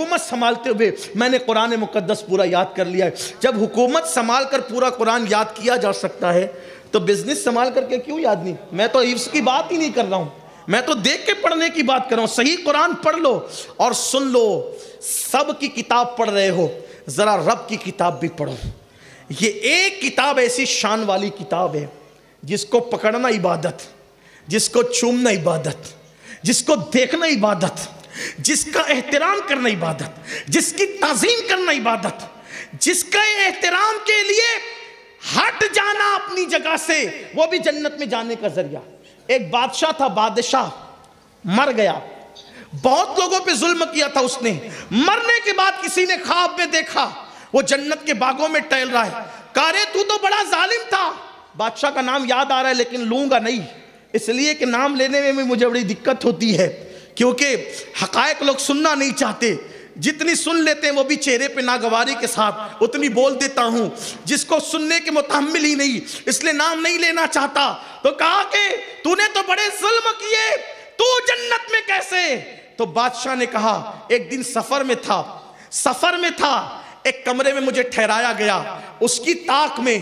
حکومت سنبھالتے ہوئے میں نے قرآن مقدس پورا یاد کر لیا ہے۔ جب حکومت سنبھال کر پورا قرآن یاد کیا جا سکتا ہے تو بزنس سنبھال کر کے کیوں یاد نہیں؟ میں تو حفظ کی بات ہی نہیں کر رہا ہوں، میں تو دیکھ کے پڑھنے کی بات کر رہا ہوں۔ صحیح قرآن پڑھ لو اور سن لو، سب کی کتاب پڑھ رہے ہو، ذرا رب کی کتاب بھی پڑھو۔ یہ ایک کتاب ایسی شان والی کتاب ہے جس کو پکڑنا عبادت، جس کو چومنا عبادت، جس کو دیکھنا عبادت، جس کا احترام کرنا عبادت، جس کی تعظیم کرنا عبادت، جس کا احترام کے لیے ہٹ جانا اپنی جگہ سے وہ بھی جنت میں جانے کا ذریعہ۔ ایک بادشاہ تھا، بادشاہ مر گیا، بہت لوگوں پہ ظلم کیا تھا اس نے، مرنے کے بعد کسی نے خواب میں دیکھا وہ جنت کے باغوں میں ٹہل رہا ہے، کہا رے تو تو بڑا ظالم تھا۔ بادشاہ کا نام یاد آ رہا ہے لیکن لوں گا نہیں، اس لیے کہ نام لینے میں بھی مجھے بڑی دقت ہوتی ہے، کیونکہ حقائق لوگ سننا نہیں چاہتے، جتنی سن لیتے ہیں وہ بھی چہرے پہ ناگواری کے ساتھ اتنی بول دیتا ہوں، جس کو سننے کے متحمل ہی نہیں، اس لیے نام نہیں لینا چاہتا۔ تو کہا کہ تو نے تو بڑے ظلم کیے، تو جنت میں کیسے؟ تو بادشاہ نے کہا ایک دن سفر میں تھا، ایک کمرے میں مجھے ٹھہرایا گیا، اس کی طاق میں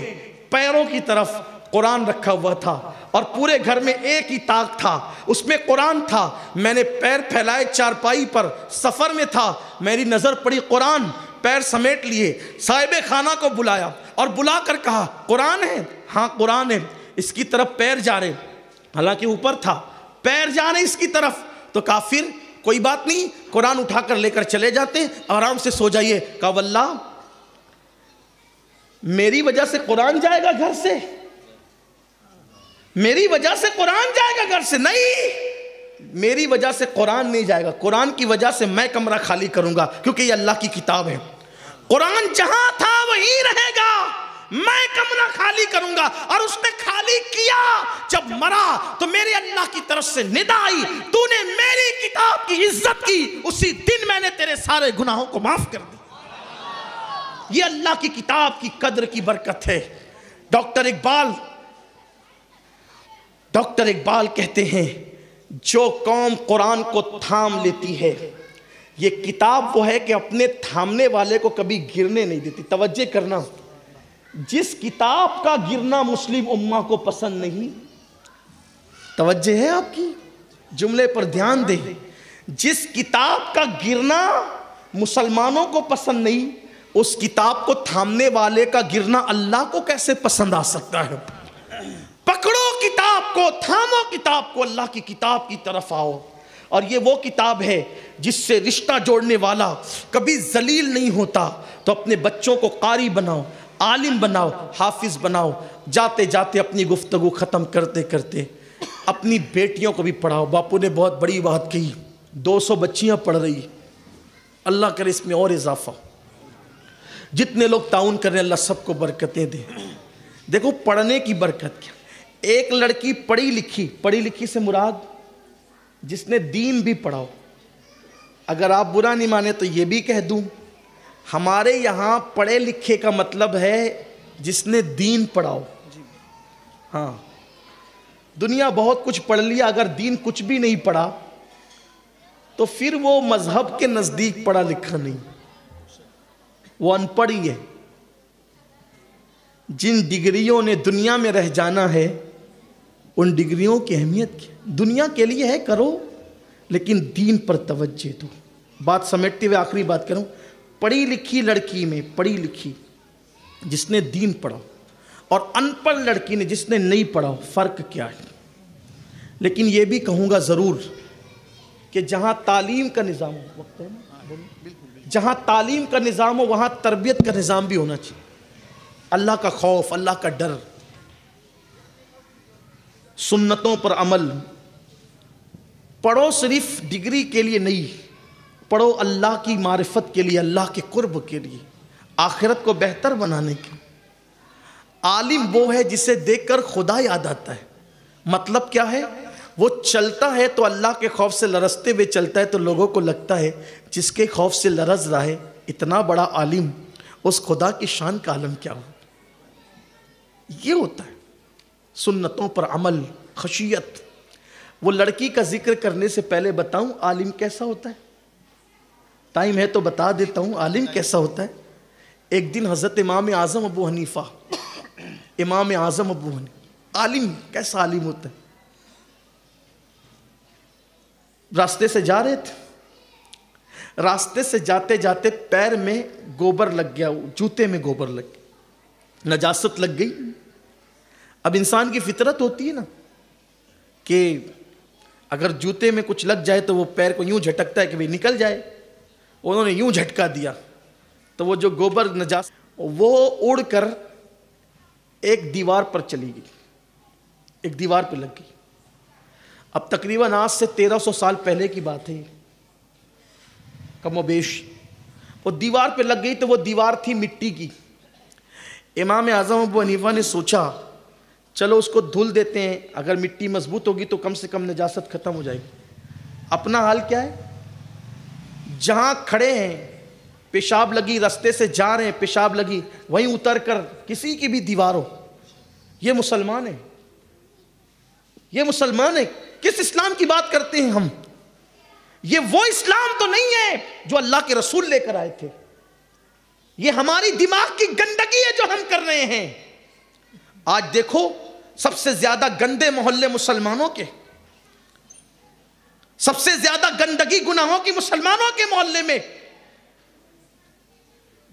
پیروں کی طرف قرآن رکھا ہوا تھا اور پورے گھر میں ایک ہی طاق تھا، اس میں قرآن تھا۔ میں نے پیر پھیلائے چارپائی پر، سفر میں تھا، میری نظر پڑی قرآن، پیر سمیٹ لیے، صاحب خانہ کو بلایا اور بلا کر کہا قرآن ہے؟ ہاں قرآن ہے۔ اس کی طرف پیر جا رہے، حالانکہ اوپر تھا، پیر جا رہے اس کی طرف، تو کافر کوئی بات نہیں، قرآن اٹھا کر لے کر چلے جاتے، آرام سے سو جائیے۔ کہا واللہ میری وجہ سے قرآن جائے گا گھر سے؟ میری وجہ سے قرآن جائے گا گھر سے؟ نہیں، میری وجہ سے قرآن نہیں جائے گا، قرآن کی وجہ سے میں کمرہ خالی کروں گا، کیونکہ یہ اللہ کی کتاب ہے۔ قرآن جہاں تھا وہیں رہے گا، میں کمرہ خالی کروں گا۔ اور اس نے خالی کیا، جب مرا تو میرے اللہ کی طرف سے ندا آئی، تو نے میری کتاب کی عزت کی، اسی دن میں نے تیرے سارے گناہوں کو معاف کر دی۔ یہ اللہ کی کتاب کی قدر کی برکت ہے۔ ڈاکٹر اقبال کہتے ہیں جو قوم قرآن کو تھام لیتی ہے، یہ کتاب وہ ہے کہ اپنے تھامنے والے کو کبھی گرنے نہیں دیتی۔ توجہ کرنا، جس کتاب کا گرنا مسلم امہ کو پسند نہیں، توجہ ہے آپ کی، جملے پر دھیان دیں، جس کتاب کا گرنا مسلمانوں کو پسند نہیں، اس کتاب کو تھامنے والے کا گرنا اللہ کو کیسے پسند آ سکتا ہے؟ پکڑو کتاب کو، تھامو کتاب کو، اللہ کی کتاب کی طرف آؤ۔ اور یہ وہ کتاب ہے جس سے رشتہ جوڑنے والا کبھی ذلیل نہیں ہوتا۔ تو اپنے بچوں کو قاری بناؤ، عالم بناؤ، حافظ بناؤ، جاتے جاتے اپنی گفتگو ختم کرتے کرتے اپنی بیٹیوں کو بھی پڑھاؤ۔ باپو نے بہت بڑی بات کہی، 200 بچیاں پڑھ رہی، اللہ کرے اس میں اور اضافہ، جتنے لوگ تعاون کر رہے ہیں اللہ سب کو برکتیں دے۔ دیکھو پڑھنے کی برکت کیا، ایک لڑکی پڑھی لکھی سے مراد جس نے دین بھی پڑھاؤ۔ اگر آپ برا نہیں مانے تو یہ بھی کہہ دوں، ہمارے یہاں پڑھے لکھے کا مطلب ہے جس نے دین پڑھاؤ۔ ہاں، دنیا بہت کچھ پڑھ لیا، اگر دین کچھ بھی نہیں پڑھا تو پھر وہ مذہب کے نزدیک پڑھا لکھا نہیں، وہ ان پڑھ ہی ہے۔ جن ڈگریوں نے دنیا میں رہ جانا ہے ان ڈگریوں کی اہمیت کیا؟ دنیا کے لیے ہے کرو، لیکن دین پر توجہ دو۔ بات سمیٹتے ہوئے آخری بات کروں، پڑھی لکھی لڑکی میں پڑھی لکھی جس نے دین پڑھا اور ان پڑھ لڑکی نے جس نے نہیں پڑھا، فرق کیا ہے؟ لیکن یہ بھی کہوں گا ضرور کہ جہاں تعلیم کا نظام ہو، وقت ہے نا، جہاں تعلیم کا نظام ہو وہاں تربیت کا نظام بھی ہونا چاہیے۔ اللہ کا خوف، اللہ کا ڈر، سنتوں پر عمل۔ پڑھو صرف ڈگری کے لیے نہیں، پڑھو اللہ کی معرفت کے لیے، اللہ کے قرب کے لیے، آخرت کو بہتر بنانے کے۔ عالم وہ ہے جسے دیکھ کر خدا یاد آتا ہے۔ مطلب کیا ہے؟ وہ چلتا ہے تو اللہ کے خوف سے لرزتے ہوئے چلتا ہے، تو لوگوں کو لگتا ہے جس کے خوف سے لرز رہا ہے اتنا بڑا عالم، اس خدا کی شان کا عالم کیا ہو۔ یہ ہوتا ہے سنتوں پر عمل، خشیت۔ وہ لڑکی کا ذکر کرنے سے پہلے بتاؤں عالم کیسا ہوتا ہے؟ ٹائم ہے تو بتا دیتا ہوں عالم کیسا ہوتا ہے. ایک دن حضرت امام اعظم ابو حنیفہ، امام اعظم ابو حنیفہ، عالم کیسا عالم ہوتا ہے، راستے سے جا رہے تھے. راستے سے جاتے جاتے پیر میں گوبر لگ گیا، جوتے میں گوبر لگ گیا، نجاست لگ گئی. اب انسان کی فطرت ہوتی ہے نا کہ اگر جوتے میں کچھ لگ جائے تو وہ پیر کو یوں جھٹکتا ہے کہ بھئی نکل جائے. انہوں نے یوں جھٹکا دیا تو وہ جو گوبر نجاست وہ اڑ کر ایک دیوار پر چلی گئی، ایک دیوار پہ لگ گئی. اب تقریباً آج سے 1300 سال پہلے کی بات ہے، کم و بیش. وہ دیوار پہ لگ گئی تو وہ دیوار تھی مٹی کی. امام اعظم ابو حنیفہ نے سوچا چلو اس کو دھل دیتے ہیں، اگر مٹی مضبوط ہوگی تو کم سے کم نجاست ختم ہو جائے گی. اپنا حال کیا ہے، جہاں کھڑے ہیں پیشاب لگی، رستے سے جا رہے ہیں پیشاب لگی، وہیں اتر کر کسی کی بھی دیوار ہو. یہ مسلمان ہے، یہ مسلمان ہے. کس اسلام کی بات کرتے ہیں ہم؟ یہ وہ اسلام تو نہیں ہے جو اللہ کے رسول لے کر آئے تھے. یہ ہماری دماغ کی گندگی ہے جو ہم کر رہے ہیں. آج دیکھو سب سے زیادہ گندے محلے مسلمانوں کے، سب سے زیادہ گندگی گناہوں کی مسلمانوں کے محلے میں.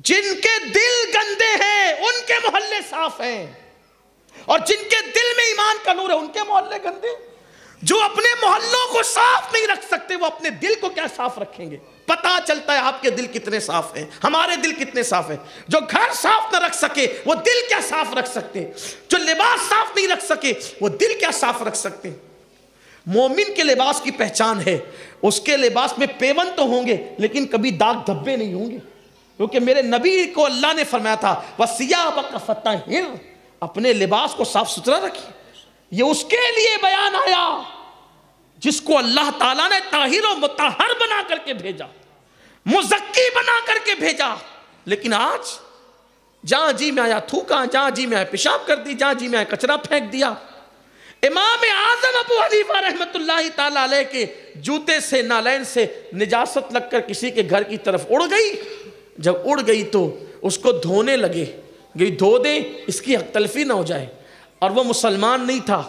جن کے دل گندے ہیں ان کے محلے صاف ہیں، اور جن کے دل میں ایمان کا نور ہے ان کے محلے گندے. جو اپنے محلوں کو صاف نہیں رکھ سکتے وہ اپنے دل کو کیا صاف رکھیں گے؟ پتا چلتا ہے آپ کے دل کتنے صاف ہیں، ہمارے دل کتنے صاف ہیں. جو گھر صاف نہ رکھ سکے وہ دل کیا صاف رکھ سکتے؟ جو لباس صاف نہیں رکھ سکے وہ دل کیا صاف رکھ سکتے؟ مومن کے لباس کی پہچان ہے، اس کے لباس میں پیون تو ہوں گے لیکن کبھی داغ دھبے نہیں ہوں گے، کیونکہ میرے نبی کو اللہ نے فرمایا تھا وَثِيَابَكَ فَطَهِّرْ، اپنے لباس کو صاف ستھرا رکھیے. یہ اس کے لیے بیان آیا جس کو اللہ تعالیٰ نے طاہر و مطہر بنا کر کے بھیجا، مزکی بنا کر کے بھیجا. لیکن آج جہاں جی میں آیا تھوکا، جہاں جی میں آیا پیشاب کر دی، جہاں جی میں آیا کچرا پھینک دیا. امام اعظم ابو حنیفہ رحمۃ اللہ تعالیٰ علیہ کے جوتے سے نالین سے نجاست لگ کر کسی کے گھر کی طرف اڑ گئی. جب اڑ گئی تو اس کو دھونے لگے، گئی دھو دیں اس کی حق تلفی نہ ہو جائے. اور وہ مسلمان نہیں تھا،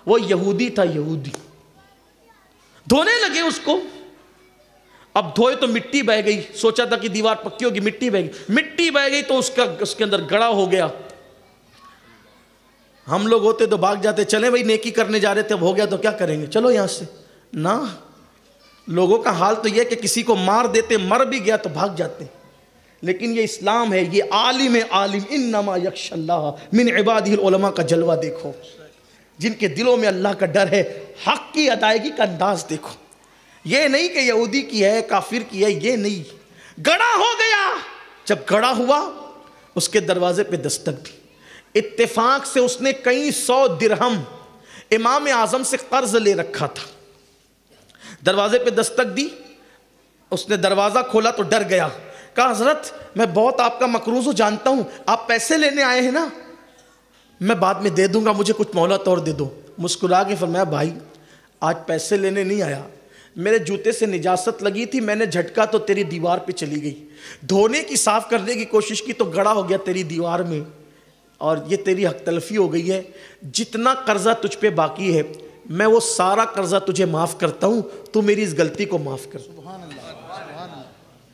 وہ یہودی تھا. یہودی دھونے لگے اس کو. اب دھوئے تو مٹی بہ گئی، سوچا تھا کہ دیوار پکی ہوگی، مٹی بہ گئی. مٹی بہ گئی تو اس کے اندر گڑا ہو گیا. ہم لوگ ہوتے تو بھاگ جاتے، چلیں بھائی نیکی کرنے جا رہے تھے، اب ہو گیا تو کیا کریں گے، چلو یہاں سے. نہ، لوگوں کا حال تو یہ کہ کسی کو مار دیتے، مر بھی گیا تو بھاگ جاتے. لیکن یہ اسلام ہے، یہ عالم عالم انما یخشی اللہ من عبادہ العلماء کا جلوہ دیکھو. جن کے دلوں میں اللہ کا ڈر ہے، حق کی ادائیگی کا انداز دیکھو. یہ نہیں کہ یہودی کی ہے، کافر کی ہے، یہ نہیں. گڑا ہو گیا. جب گڑا ہوا اس کے دروازے پہ دستک دی. اتفاق سے اس نے کئی 100 درہم امام اعظم سے قرض لے رکھا تھا. دروازے پہ دستک دی. اس نے دروازہ کھولا تو ڈر گیا. کہا حضرت میں بہت آپ کا مقروض ہوں، جانتا ہوں آپ پیسے لینے آئے ہیں نا، میں بعد میں دے دوں گا، مجھے کچھ مہلت اور دے دو. مسکرا کے فرمایا بھائی آج پیسے لینے نہیں آیا، میرے جوتے سے نجاست لگی تھی، میں نے جھٹکا تو تیری دیوار پہ چلی گئی. دھونے کی، صاف کرنے کی کوشش کی تو گڑا ہو گیا تیری دیوار میں، اور یہ تیری حق تلفی ہو گئی ہے. جتنا قرضہ تجھ پہ باقی ہے میں وہ سارا قرضہ تجھے معاف کرتا ہوں، تو میری اس غلطی کو معاف کر.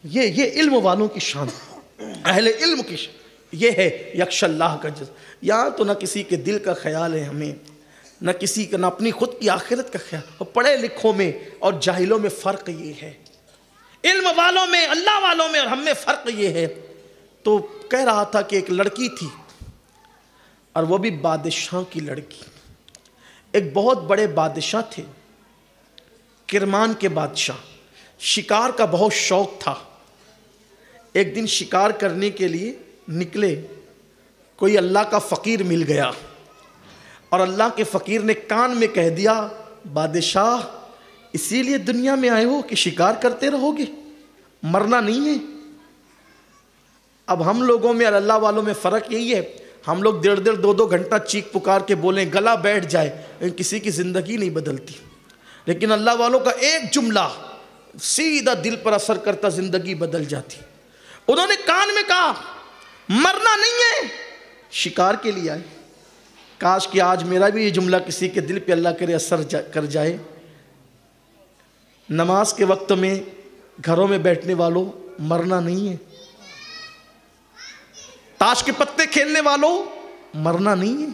یہ علم والوں کی شان، اہل علم کی شان یہ ہے یخشی اللہ کا جزا. یہاں تو نہ کسی کے دل کا خیال ہے ہمیں، نہ کسی کا، نہ اپنی خود کی آخرت کا خیال. اور پڑھے لکھوں میں اور جاہلوں میں فرق یہ ہے، علم والوں میں، اللہ والوں میں اور ہم میں فرق یہ ہے. تو کہہ رہا تھا کہ ایک لڑکی تھی، اور وہ بھی بادشاہ کی لڑکی. ایک بہت بڑے بادشاہ تھے، کرمان کے بادشاہ. شکار کا بہت شوق تھا. ایک دن شکار کرنے کے لیے نکلے، کوئی اللہ کا فقیر مل گیا، اور اللہ کے فقیر نے کان میں کہہ دیا بادشاہ اسی لیے دنیا میں آئے ہو کہ شکار کرتے رہو گے، مرنا نہیں ہے. اب ہم لوگوں میں اور اللہ والوں میں فرق یہی ہے، ہم لوگ 1.5-2 گھنٹہ چیخ پکار کے بولیں گلا بیٹھ جائے، کسی کی زندگی نہیں بدلتی. لیکن اللہ والوں کا ایک جملہ سیدھا دل پر اثر کرتا، زندگی بدل جاتی۔ انہوں نے کان میں کہا مرنا نہیں ہے، شکار کے لیے آئے۔ کاش کہ آج میرا بھی یہ جملہ کسی کے دل پہ اللہ کرے اثر کر جائے۔ نماز کے وقت میں گھروں میں بیٹھنے والوں مرنا نہیں ہے، تاش کے پتے کھیلنے والوں مرنا نہیں ہے،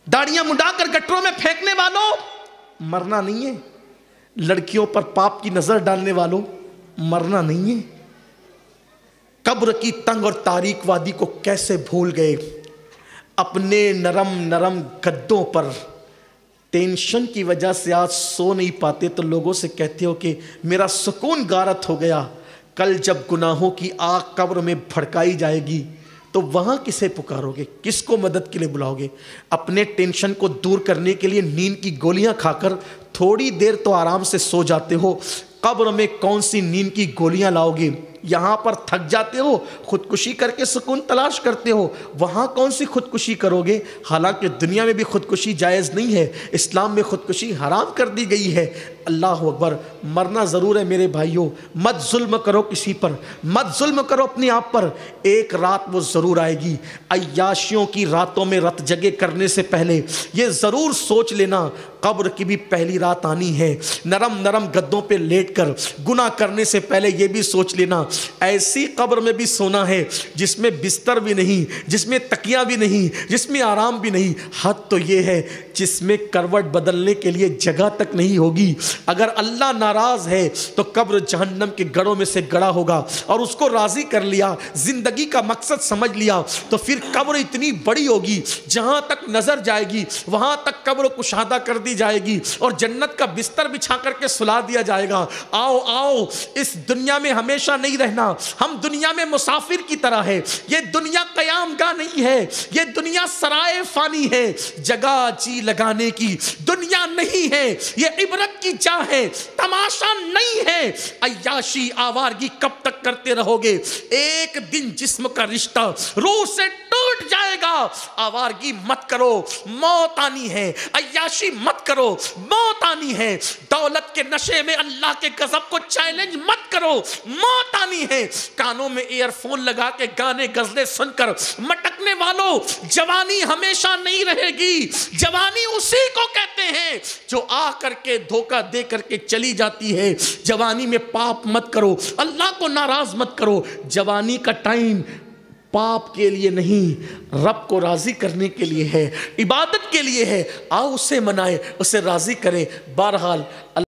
داڑیاں مڈا کر گٹروں میں پھینکنے والوں مرنا نہیں ہے، لڑکیوں پر پاپ کی نظر ڈالنے والوں مرنا نہیں ہے۔ قبر کی تنگ اور تاریک وادی کو کیسے بھول گئے، اپنے نرم نرم گدوں پر ٹینشن کی وجہ سے آج سو نہیں پاتے تو لوگوں سے کہتے ہو کہ میرا سکون غارت ہو گیا۔ کل جب گناہوں کی آگ قبر میں بھڑکائی جائے گی تو وہاں کسے پکارو گے، کس کو مدد کے لیے بلاؤ گے؟ اپنے ٹینشن کو دور کرنے کے لیے نیند کی گولیاں کھا کر تھوڑی دیر تو آرام سے سو جاتے ہو، قبر میں کون سی نیند کی گولیاں لاؤ گے؟ یہاں پر تھک جاتے ہو، خودکشی کر کے سکون تلاش کرتے ہو، وہاں کون سی خودکشی کرو گے؟ حالانکہ دنیا میں بھی خودکشی جائز نہیں ہے، اسلام میں خودکشی حرام کر دی گئی ہے۔ اللہ اکبر، مرنا ضرور ہے میرے بھائیوں، مت ظلم کرو کسی پر، مت ظلم کرو اپنے آپ پر، ایک رات وہ ضرور آئے گی۔ عیاشیوں کی راتوں میں رت جگہ کرنے سے پہلے یہ ضرور سوچ لینا قبر کی بھی پہلی رات آنی ہے۔ نرم نرم گدوں پہ لیٹ کر گناہ کرنے سے پہلے یہ بھی سوچ لینا ایسی قبر میں بھی سونا ہے جس میں بستر بھی نہیں، جس میں تکیہ بھی نہیں، جس میں آرام بھی نہیں، حد تو یہ ہے جس میں کروٹ بدلنے کے لیے جگہ تک نہیں ہوگی۔ اگر اللہ ناراض ہے تو قبر جہنم کے گڑھوں میں سے گڑا ہوگا، اور اس کو راضی کر لیا، زندگی کا مقصد سمجھ لیا تو پھر قبر اتنی بڑی ہوگی جہاں تک نظر جائے گی وہاں تک قبر کشادہ کر دی جائے گی اور جنت کا بستر بچھا کر کے سلا دیا جائے گا۔ آؤ آؤ، اس دنیا میں ہمیشہ نہیں رہنا، ہم دنیا میں مسافر کی طرح ہے، یہ دنیا قیام گاہ نہیں ہے، یہ دنیا سرائے فانی ہے، جگہ جی لگانے کی دنیا نہیں ہے، یہ عبرت کی جا ہے، تماشا نہیں ہے۔ عیاشی آوارگی کب تک کرتے رہو گے؟ ایک دن جسم کا رشتہ روح سے ٹوٹ جائے گا۔ آوارگی مت کرو، موت آنی ہے، عیاشی مت کرو، موت آنی ہے، دولت کے نشے میں اللہ کے غضب کو چیلنج مت کرو، موت آنی ہے۔ کانوں میں ایئر فون لگا کے گانے غزلیں سن کر مٹکنے والوں، جوانی ہمیشہ نہیں رہے گی۔ جوانی اسی کو کہتے ہیں جو آ کر کے دھوکہ دے کر کے چلی جاتی ہے۔ جوانی میں پاپ مت کرو، اللہ کو ناراض مت کرو۔ جوانی کا ٹائم پاپ کے لیے نہیں، رب کو راضی کرنے کے لیے ہے، عبادت کے لیے ہے۔ آؤ اسے منائے، اسے راضی کرے۔ بہرحال